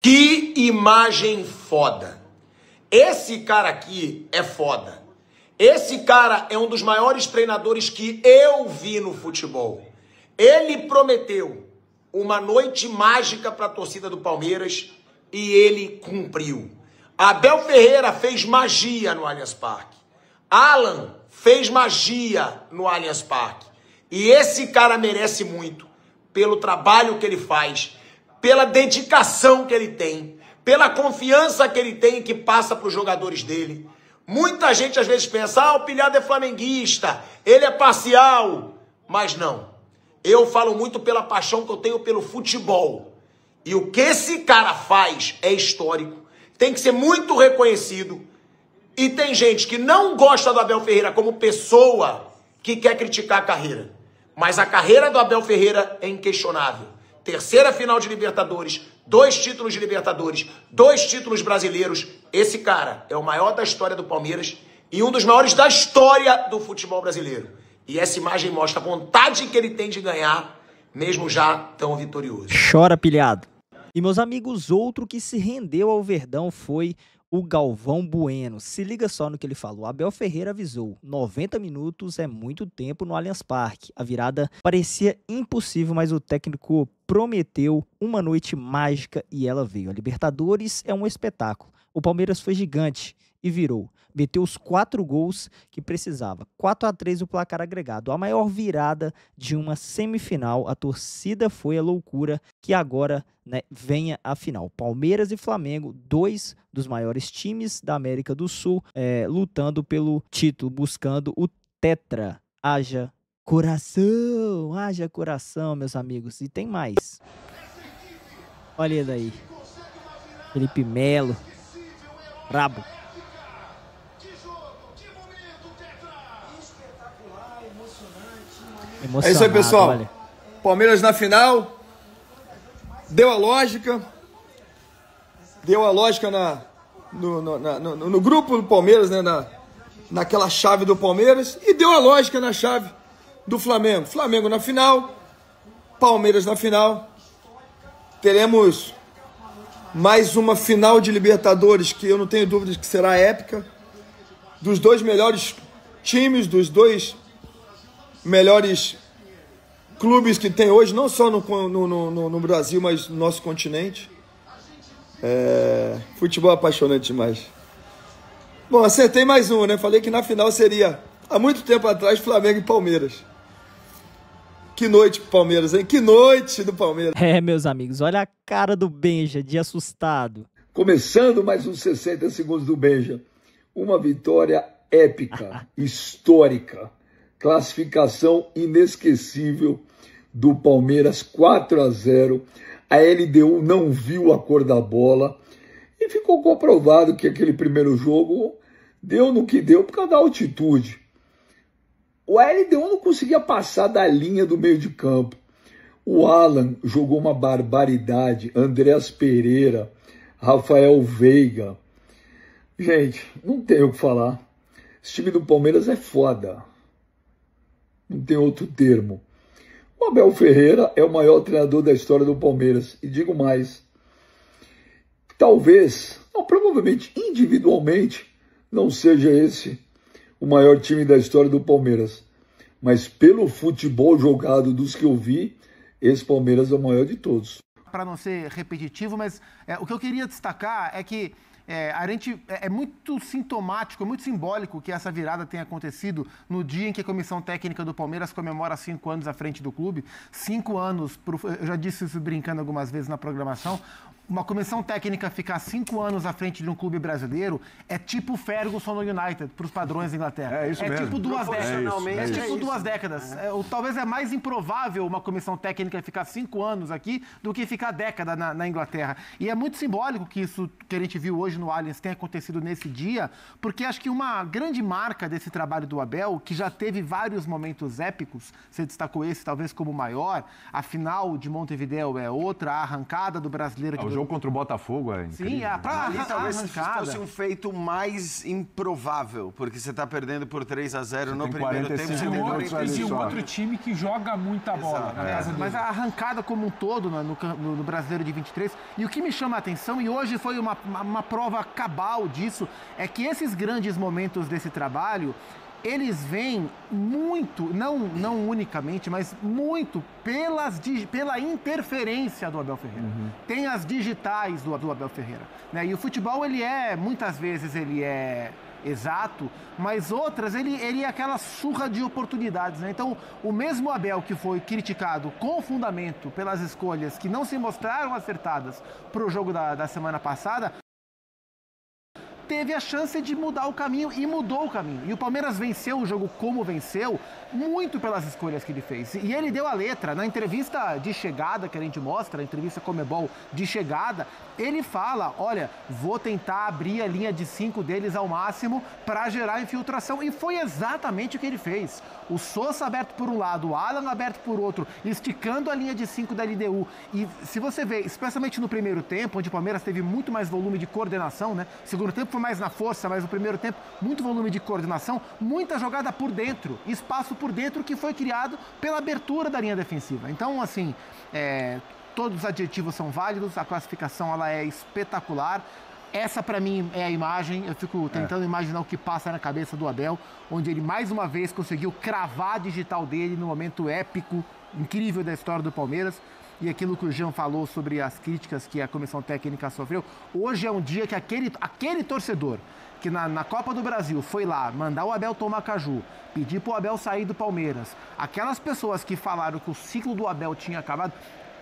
Que imagem foda. Esse cara aqui é foda. Esse cara é um dos maiores treinadores que eu vi no futebol. Ele prometeu uma noite mágica para a torcida do Palmeiras e ele cumpriu. Abel Ferreira fez magia no Allianz Parque. Alan fez magia no Allianz Parque. E esse cara merece muito pelo trabalho que ele faz, pela dedicação que ele tem, pela confiança que ele tem e que passa para os jogadores dele. Muita gente às vezes pensa, o Pilhado é flamenguista, ele é parcial. Mas não. Eu falo muito pela paixão que eu tenho pelo futebol. E o que esse cara faz é histórico. Tem que ser muito reconhecido. E tem gente que não gosta do Abel Ferreira como pessoa que quer criticar a carreira. Mas a carreira do Abel Ferreira é inquestionável. Terceira final de Libertadores, 2 títulos de Libertadores, 2 títulos brasileiros. Esse cara é o maior da história do Palmeiras e um dos maiores da história do futebol brasileiro. E essa imagem mostra a vontade que ele tem de ganhar, mesmo já tão vitorioso. Chora, Pilhado. E, meus amigos, outro que se rendeu ao Verdão foi o Galvão Bueno. Se liga só no que ele falou. Abel Ferreira avisou, 90 minutos é muito tempo no Allianz Parque. A virada parecia impossível, mas o técnico prometeu uma noite mágica e ela veio. A Libertadores é um espetáculo. O Palmeiras foi gigante e virou. Meteu os 4 gols que precisava. 4-3 o placar agregado. A maior virada de uma semifinal. A torcida foi a loucura que agora, né, venha a final. Palmeiras e Flamengo, 2 dos maiores times da América do Sul, lutando pelo título, buscando o tetra. Haja coração, meus amigos. E tem mais. Olha ele aí. Felipe Melo. Brabo. É isso aí, pessoal. Olha. Palmeiras na final. Deu a lógica. Deu a lógica no grupo do Palmeiras, né? Naquela chave do Palmeiras. E deu a lógica na chave do Flamengo. Flamengo na final. Palmeiras na final. Teremos mais uma final de Libertadores que eu não tenho dúvidas que será épica. Dos 2 melhores times, dos 2 melhores clubes que tem hoje, não só no Brasil, mas no nosso continente. Futebol apaixonante demais. Bom, acertei mais um, né? Falei que na final seria, há muito tempo atrás, Flamengo e Palmeiras. Que noite pro Palmeiras, hein? Que noite do Palmeiras. Meus amigos, olha a cara do Benja, de assustado. Começando mais uns 60 segundos do Benja. Uma vitória épica, histórica. Classificação inesquecível do Palmeiras, 4-0. A LDU não viu a cor da bola e ficou comprovado que aquele primeiro jogo deu no que deu por causa da altitude. O LDU não conseguia passar da linha do meio de campo. O Alan jogou uma barbaridade. Andreas Pereira, Rafael Veiga. Gente, não tem o que falar. Esse time do Palmeiras é foda. Não tem outro termo. O Abel Ferreira é o maior treinador da história do Palmeiras. E digo mais. Talvez, não, provavelmente, individualmente, não seja esse o maior time da história do Palmeiras. Mas pelo futebol jogado dos que eu vi, esse Palmeiras é o maior de todos. Para não ser repetitivo, mas o que eu queria destacar é que a gente é muito sintomático, é muito simbólico que essa virada tenha acontecido no dia em que a comissão técnica do Palmeiras comemora 5 anos à frente do clube. 5 anos, eu já disse isso brincando algumas vezes na programação, uma comissão técnica ficar 5 anos à frente de um clube brasileiro é tipo Ferguson no United, para os padrões da Inglaterra. É isso mesmo. Tipo 2 décadas. É tipo 2 décadas. Talvez é mais improvável uma comissão técnica ficar 5 anos aqui do que ficar década na Inglaterra. E é muito simbólico que isso que a gente viu hoje no Allianz tenha acontecido nesse dia, porque acho que uma grande marca desse trabalho do Abel, que já teve vários momentos épicos, você destacou esse talvez como o maior, a final de Montevidéu é outra, a arrancada do Brasileiro de jogo contra o Botafogo é incrível. Sim, ali talvez arrancada. fosse um feito mais improvável, porque você está perdendo por 3-0 no primeiro tempo. E um outro time que joga muita bola na casa dele. Mas a arrancada como um todo no Brasileiro de 23, e o que me chama a atenção, e hoje foi uma prova cabal disso, é que esses grandes momentos desse trabalho, eles vêm muito, não unicamente, mas muito pela interferência do Abel Ferreira. Tem as digitais do Abel Ferreira, né? E o futebol, muitas vezes ele é exato, mas outras ele é aquela surra de oportunidades, né? Então, o mesmo Abel que foi criticado com fundamento pelas escolhas que não se mostraram acertadas para o jogo da semana passada, teve a chance de mudar o caminho e mudou o caminho. E o Palmeiras venceu o jogo como venceu, muito pelas escolhas que ele fez. E ele deu a letra. Na entrevista de chegada que a gente mostra, a entrevista Comebol de chegada, ele fala, olha, vou tentar abrir a linha de 5 deles ao máximo para gerar infiltração. E foi exatamente o que ele fez. O Sousa aberto por um lado, o Alan aberto por outro, esticando a linha de 5 da LDU. E se você vê, especialmente no primeiro tempo, onde o Palmeiras teve muito mais volume de coordenação, né? Segundo tempo foi mais na força, mas no primeiro tempo, muito volume de coordenação, muita jogada por dentro, espaço por dentro que foi criado pela abertura da linha defensiva. Então, assim, todos os adjetivos são válidos, a classificação ela é espetacular. Essa, para mim, é a imagem. Eu fico tentando imaginar o que passa na cabeça do Abel, onde ele, mais uma vez, conseguiu cravar a digital dele no momento épico, incrível da história do Palmeiras. E aquilo que o Jean falou sobre as críticas que a comissão técnica sofreu. Hoje é um dia que aquele torcedor que na Copa do Brasil foi lá mandar o Abel tomar caju, pedir pro Abel sair do Palmeiras, aquelas pessoas que falaram que o ciclo do Abel tinha acabado,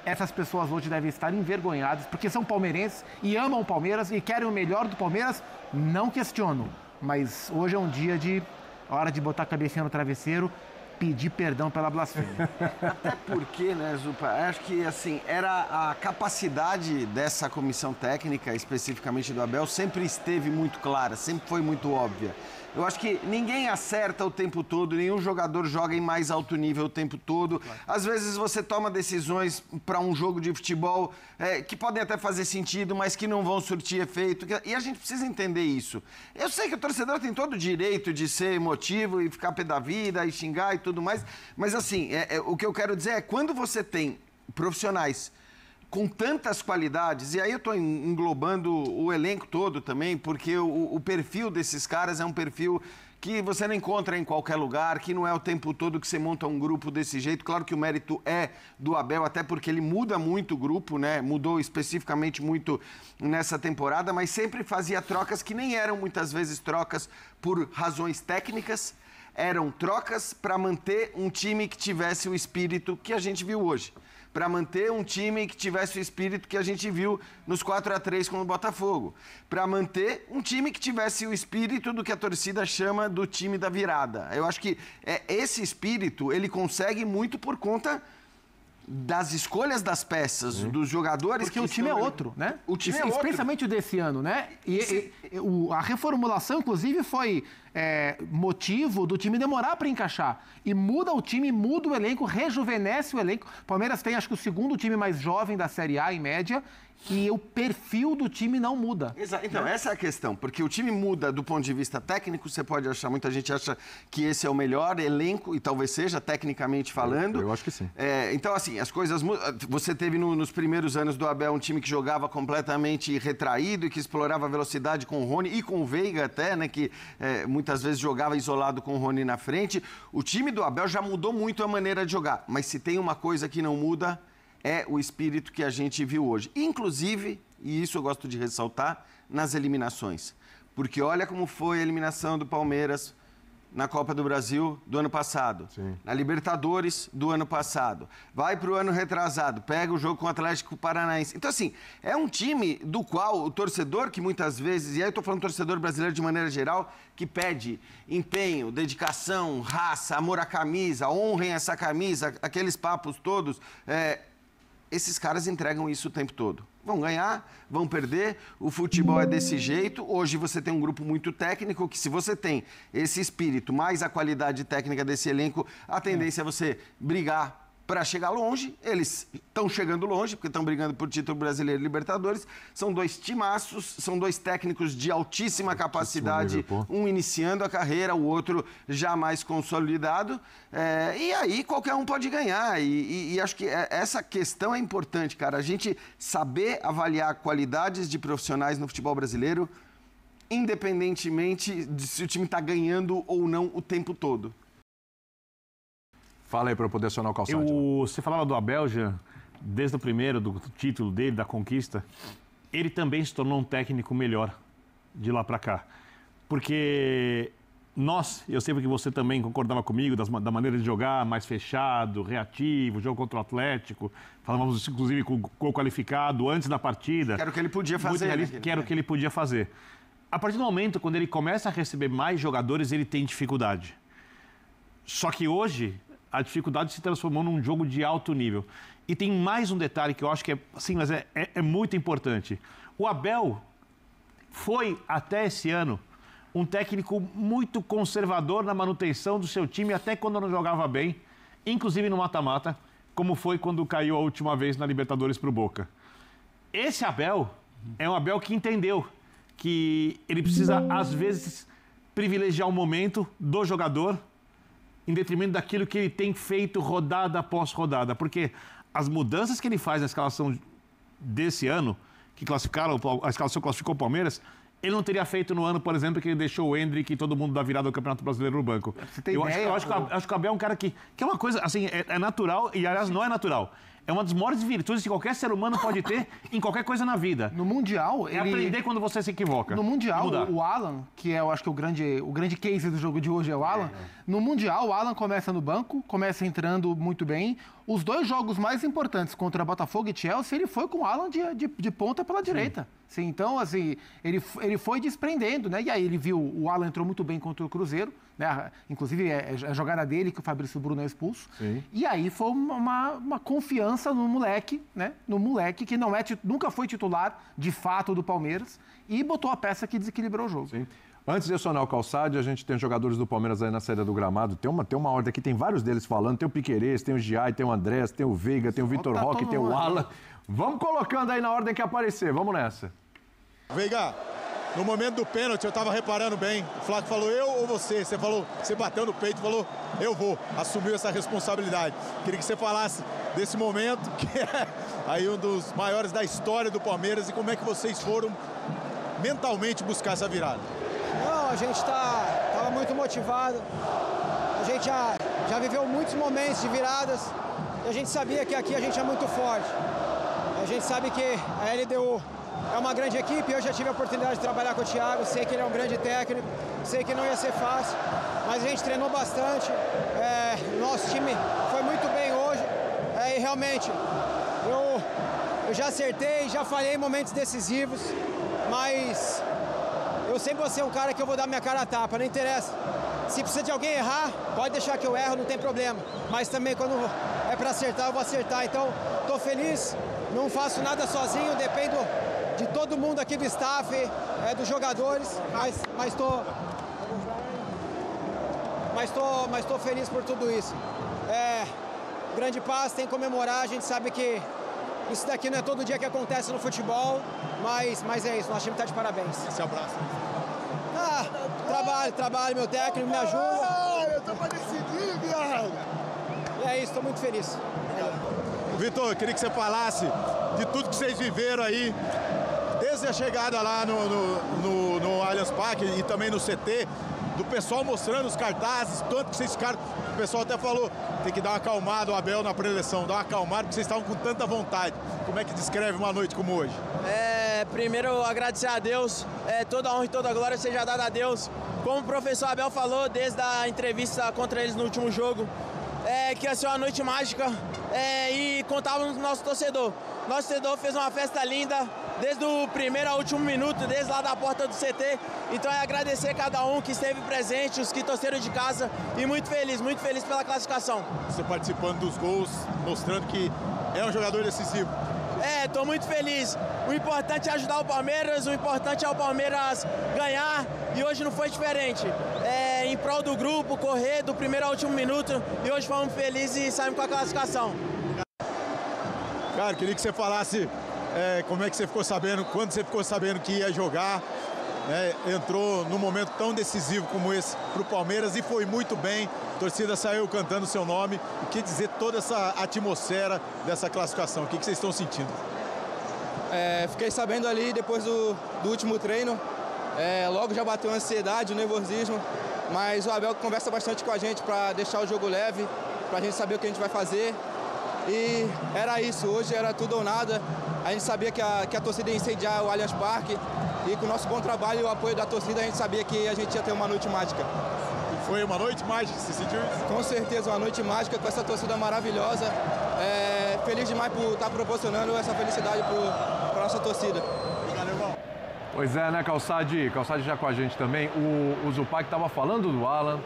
essas pessoas hoje devem estar envergonhadas, porque são palmeirenses e amam o Palmeiras e querem o melhor do Palmeiras, não questiono. Mas hoje é um dia hora de botar a cabecinha no travesseiro, pedir perdão pela blasfêmia. Até porque, né, Zupa, acho que, assim, era a capacidade dessa comissão técnica, especificamente do Abel, sempre esteve muito clara, sempre foi muito óbvia. Eu acho que ninguém acerta o tempo todo, nenhum jogador joga em mais alto nível o tempo todo. Às vezes você toma decisões para um jogo de futebol que podem até fazer sentido, mas que não vão surtir efeito. E a gente precisa entender isso. Eu sei que o torcedor tem todo o direito de ser emotivo e ficar pé da vida e xingar e tudo mais, mas assim, o que eu quero dizer é quando você tem profissionais com tantas qualidades, e aí eu estou englobando o elenco todo também, porque o perfil desses caras é um perfil que você não encontra em qualquer lugar, que não é o tempo todo que você monta um grupo desse jeito. Claro que o mérito é do Abel, até porque ele muda muito o grupo, né? Mudou especificamente muito nessa temporada, mas sempre fazia trocas que nem eram muitas vezes trocas por razões técnicas, eram trocas para manter um time que tivesse o espírito que a gente viu hoje. Para manter um time que tivesse o espírito que a gente viu nos 4-3 com o Botafogo. Para manter um time que tivesse o espírito do que a torcida chama do time da virada. Eu acho que esse espírito, ele consegue muito por conta das escolhas das peças, dos jogadores. Porque o time é outro, né? O time é outro. Especialmente o desse ano, né? A reformulação, inclusive, foi motivo do time demorar para encaixar. E muda o time, muda o elenco, rejuvenesce o elenco. O Palmeiras tem, acho que, o segundo time mais jovem da Série A, em média, e o perfil do time não muda. Exato. Então, essa é a questão, porque o time muda do ponto de vista técnico, você pode achar, muita gente acha que esse é o melhor elenco, e talvez seja, tecnicamente falando. Eu acho que sim. Então, assim, as coisas mudam. Você teve nos primeiros anos do Abel um time que jogava completamente retraído e que explorava a velocidade com o Rony e com o Veiga até, né, que muitas vezes jogava isolado com o Rony na frente. O time do Abel já mudou muito a maneira de jogar, mas se tem uma coisa que não muda, é o espírito que a gente viu hoje. Inclusive, e isso eu gosto de ressaltar, nas eliminações. Porque olha como foi a eliminação do Palmeiras na Copa do Brasil do ano passado. Sim. Na Libertadores do ano passado. Vai para o ano retrasado, pega o jogo com o Atlético Paranaense. Então, assim, é um time do qual o torcedor que muitas vezes, e aí eu estou falando torcedor brasileiro de maneira geral, que pede empenho, dedicação, raça, amor à camisa, honrem essa camisa, aqueles papos todos, esses caras entregam isso o tempo todo. Vão ganhar, vão perder, o futebol é desse jeito. Hoje você tem um grupo muito técnico que, se você tem esse espírito, mais a qualidade técnica desse elenco, a tendência é você brigar para chegar longe. Eles estão chegando longe, porque estão brigando por título brasileiro e Libertadores. São 2 timaços, são 2 técnicos de altíssima capacidade, um iniciando a carreira, o outro já mais consolidado. E aí qualquer um pode ganhar. E acho que essa questão é importante, cara. A gente saber avaliar qualidades de profissionais no futebol brasileiro, independentemente de se o time está ganhando ou não o tempo todo. Fala aí para eu poder acionar o Calçado. Você falava do Abel, Jean, desde o primeiro, do título dele, da conquista. Ele também se tornou um técnico melhor de lá para cá. Porque eu sei que você também concordava comigo da maneira de jogar, mais fechado, reativo, jogo contra o Atlético. Falávamos, inclusive, com o gol qualificado antes da partida. Que era o que ele podia fazer. Que era o que ele podia fazer. A partir do momento, quando ele começa a receber mais jogadores, ele tem dificuldade. Só que hoje, a dificuldade se transformou num jogo de alto nível. E tem mais um detalhe que eu acho que é muito importante. O Abel foi, até esse ano, um técnico muito conservador na manutenção do seu time, até quando não jogava bem, inclusive no mata-mata, como foi quando caiu a última vez na Libertadores para o Boca. Esse Abel é um Abel que entendeu que ele precisa, às vezes, privilegiar o momento do jogador em detrimento daquilo que ele tem feito rodada após rodada. Porque as mudanças que ele faz na escalação desse ano, a escalação classificou o Palmeiras, ele não teria feito no ano, por exemplo, que ele deixou o Endrick e todo mundo da virada do Campeonato Brasileiro no banco. Acho que o Abel é um cara que é uma coisa, assim, é natural, e aliás não é natural. É uma das maiores virtudes que qualquer ser humano pode ter em qualquer coisa na vida. No Mundial, aprender quando você se equivoca. No Mundial, o Alan, que eu acho que o grande case do jogo de hoje é o Alan. No Mundial, o Alan começa no banco, começa entrando muito bem. Os 2 jogos mais importantes contra Botafogo e Chelsea, ele foi com o Alan de ponta pela direita. Sim, então, assim, ele foi desprendendo, né? E aí ele viu, o Alan entrou muito bem contra o Cruzeiro, né? Inclusive é a jogada dele que o Fabrício Bruno é expulso. Sim. E aí foi uma confiança no moleque, né? No moleque que nunca foi titular de fato do Palmeiras e botou a peça que desequilibrou o jogo. Sim. Antes de acionar o Calçade, a gente tem jogadores do Palmeiras aí na saída do gramado. Tem uma ordem aqui, tem vários deles falando. Tem o Piquerez, tem o Giai, tem o Andrés, tem o Veiga, tem o Vitor Roque, tem o Alan. Vamos colocando aí na ordem que aparecer. Vamos nessa. Veiga, no momento do pênalti eu tava reparando bem. O Flaco falou, eu ou você? Você falou, você bateu no peito e falou, eu vou. Assumiu essa responsabilidade. Queria que você falasse desse momento, que é aí um dos maiores da história do Palmeiras, e como é que vocês foram mentalmente buscar essa virada. Não, a gente tava muito motivado. A gente já viveu muitos momentos de viradas. E a gente sabia que aqui a gente é muito forte. A gente sabe que a LDU é uma grande equipe. Eu já tive a oportunidade de trabalhar com o Thiago. Sei que ele é um grande técnico. Sei que não ia ser fácil. Mas a gente treinou bastante. Nosso time foi muito bem hoje. E realmente, eu já acertei, já falhei em momentos decisivos. Mas eu sempre vou ser um cara que eu vou dar minha cara a tapa, não interessa. Se precisa de alguém errar, pode deixar que eu erro, não tem problema. Mas também quando é para acertar, eu vou acertar. Então, tô feliz, não faço nada sozinho, dependo de todo mundo aqui do staff, dos jogadores, mas tô feliz por tudo isso. Grande paz, tem que comemorar, a gente sabe que isso daqui não é todo dia que acontece no futebol, mas é isso, nosso time tá de parabéns. Esse abraço. Trabalho, meu técnico me ajuda. Eu tô pra decidir, viado. E é isso, tô muito feliz. Vitor, eu queria que você falasse de tudo que vocês viveram aí, desde a chegada lá no Allianz Parque e também no CT, do pessoal mostrando os cartazes, tanto que vocês ficaram, o pessoal até falou, tem que dar uma acalmada, o Abel na preleção, dar uma acalmada, porque vocês estavam com tanta vontade. Como é que descreve uma noite como hoje? Primeiro, agradecer a Deus, toda a honra e toda a glória seja dada a Deus. Como o professor Abel falou, desde a entrevista contra eles no último jogo, que ia ser uma noite mágica, e contávamos com o nosso torcedor. Nosso torcedor fez uma festa linda, desde o primeiro ao último minuto, desde lá da porta do CT. Então é agradecer cada um que esteve presente, os que torceram de casa, e muito feliz pela classificação. Você participando dos gols, mostrando que é um jogador decisivo. Tô muito feliz. O importante é ajudar o Palmeiras, o importante é o Palmeiras ganhar e hoje não foi diferente. Em prol do grupo, correr do primeiro ao último minuto e hoje fomos felizes e saímos com a classificação. Cara, queria que você falasse como é que você ficou sabendo, quando você ficou sabendo que ia jogar, né? Entrou num momento tão decisivo como esse para o Palmeiras e foi muito bem. A torcida saiu cantando o seu nome. O que dizer toda essa atmosfera dessa classificação? O que vocês estão sentindo? Fiquei sabendo ali depois do último treino. Logo já bateu a ansiedade, o nervosismo. Mas o Abel conversa bastante com a gente para deixar o jogo leve, para a gente saber o que a gente vai fazer. E era isso, hoje era tudo ou nada. A gente sabia que a torcida ia incendiar o Allianz Parque. E com o nosso bom trabalho e o apoio da torcida, a gente sabia que a gente ia ter uma noite mágica. Foi uma noite mágica, você sentiu isso? Com certeza, uma noite mágica com essa torcida maravilhosa. Feliz demais por estar proporcionando essa felicidade para a nossa torcida. Obrigado, irmão. Pois é, né, Calçade? Calçade já com a gente também. O Zupac estava falando do Alan.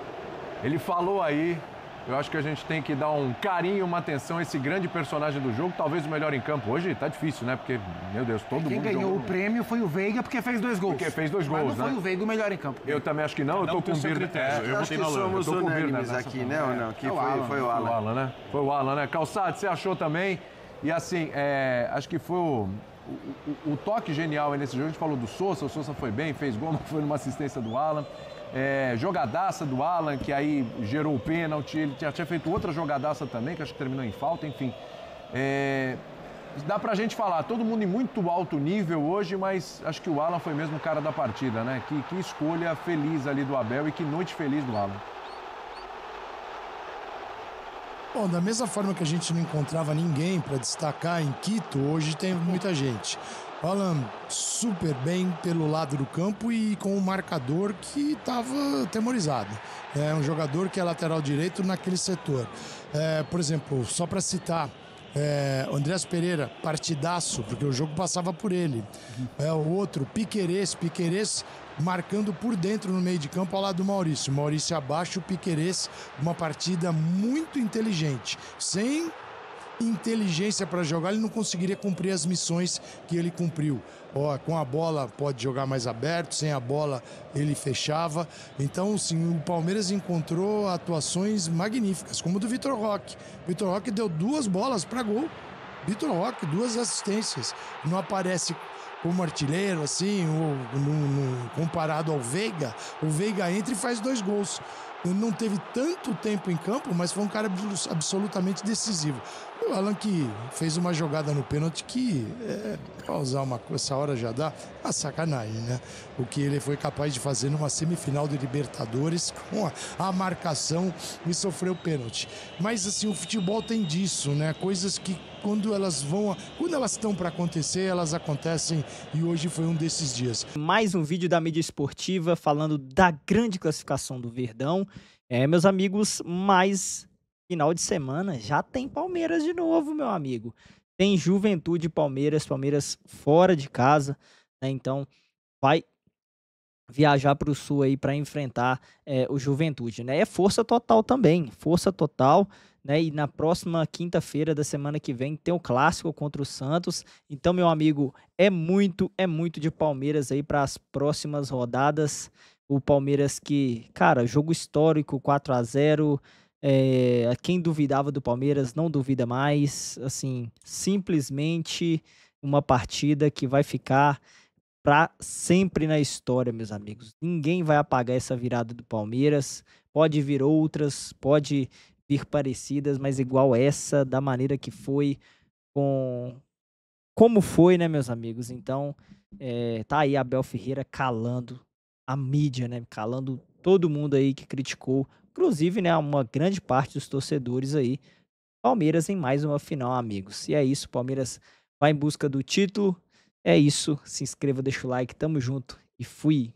Ele falou aí. Eu acho que a gente tem que dar um carinho, uma atenção a esse grande personagem do jogo, talvez o melhor em campo. Hoje tá difícil, né? Porque, meu Deus, todo mundo Quem ganhou jogou. o prêmio foi o Veiga, porque fez 2 gols. Porque fez 2 gols, Mas não foi o Veiga o melhor em campo. Eu também acho que não. Eu tô com o Birner. Eu acho votei que no Alan. somos Eu tô com o Birner unânimes nessa aqui, forma. né, ou não? Que Foi o foi Alan. o Foi o Alan. Alan, né? Foi o Alan, né? Calçade, você achou também? E assim, acho que foi o toque genial aí nesse jogo. A gente falou do Sousa, o Sousa foi bem, fez gol, mas foi numa assistência do Alan. Jogadaça do Alan, que aí gerou o pênalti. Ele já tinha feito outra jogadaça também, que acho que terminou em falta, enfim. Dá pra gente falar, todo mundo em muito alto nível hoje, mas acho que o Alan foi mesmo o cara da partida, né? Que escolha feliz ali do Abel e que noite feliz do Alan. Bom, da mesma forma que a gente não encontrava ninguém para destacar em Quito, hoje tem muita gente. Alan super bem pelo lado do campo e com um marcador que estava atemorizado. É um jogador que é lateral direito naquele setor. Por exemplo, só para citar, o Andrés Pereira, partidaço, porque o jogo passava por ele. O outro, Piquerez marcando por dentro no meio de campo ao lado do Maurício. Maurício abaixo, o Piquerez, uma partida muito inteligente. Sem inteligência para jogar, ele não conseguiria cumprir as missões que ele cumpriu. Com a bola pode jogar mais aberto, sem a bola ele fechava. Então, sim, o Palmeiras encontrou atuações magníficas, como o do Vitor Roque. Vitor Roque deu 2 bolas para gol. Vitor Roque, 2 assistências. Não aparece como artilheiro, assim, comparado ao Veiga. O Veiga entra e faz 2 gols. Não teve tanto tempo em campo, mas foi um cara absolutamente decisivo. O Alan que fez uma jogada no pênalti que, pra usar uma coisa, essa hora já dá, uma sacanagem, né? O que ele foi capaz de fazer numa semifinal de Libertadores com a marcação e sofreu pênalti. Mas, assim, o futebol tem disso, né? Coisas que quando elas estão para acontecer, elas acontecem e hoje foi um desses dias. Mais um vídeo da mídia esportiva falando da grande classificação do Verdão. Meus amigos, mais final de semana já tem Palmeiras de novo, meu amigo. Tem Juventude e Palmeiras fora de casa, né? Então vai viajar para o Sul aí para enfrentar o Juventude, né? É força total também, força total, né? E na próxima quinta-feira da semana que vem tem o clássico contra o Santos. Então, meu amigo, é muito de Palmeiras aí para as próximas rodadas. O Palmeiras que, cara, jogo histórico, 4-0. Quem duvidava do Palmeiras não duvida mais. Assim, simplesmente uma partida que vai ficar para sempre na história, meus amigos. Ninguém vai apagar essa virada do Palmeiras. Pode vir outras, pode vir parecidas, mas igual essa, da maneira que foi, como foi, né, meus amigos? Então, tá aí Abel Ferreira calando a mídia, né? Calando todo mundo aí que criticou, inclusive, né, uma grande parte dos torcedores aí. Palmeiras em mais uma final, amigos. E é isso, Palmeiras vai em busca do título. É isso, se inscreva, deixa o like, tamo junto e fui!